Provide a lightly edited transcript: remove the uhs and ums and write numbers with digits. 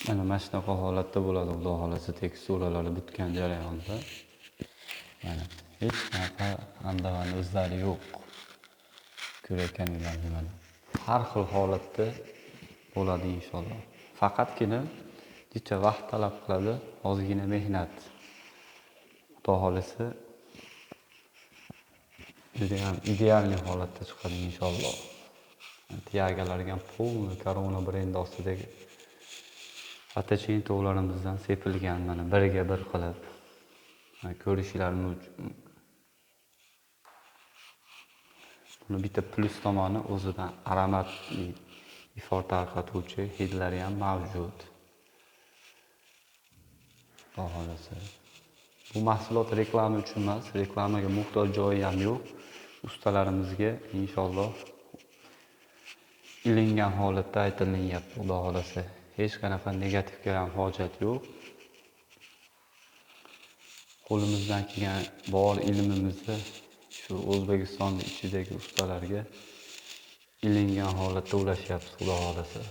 Mana shunaqa holatda bo'ladi, Xudo xolasa teksturalar bitgan jarayonda. Mana hech qanaqa andavani o'zlari yo'q. Ko'rayotganinglarni mana. Har xil holatda bo'ladi inshaalloh. Faqatgina jicha vaqt talab qiladi, ozgina mehnat. Xudo xolasa juda ham ideal holatda chiqadi inshaalloh. Tiyagalarga ham polniy korona brendi ostidagi fotochentovlarimizdan sepilgan mana biriga bir qilib. Ko'rishingiz mumkin. Buni bitta plus tomoni o'zidan aromat ifor tarqatuvchi hidlari ham mavjud. Xudo xolasa. Bu mahsulot reklama uchun emas, reklamaga muhtoj joyi ham yo'q. Ustalarimizga inshaalloh ilingan holatda aytilyapti, Xudo xolasa. Hech qanaqa negativga ham hojat yo'q. Qo'limizdan kelgan bor ilmimizni shu O'zbekiston ichidagi ustalarga ilingan holatda ulashyapti, Xudo xolasa.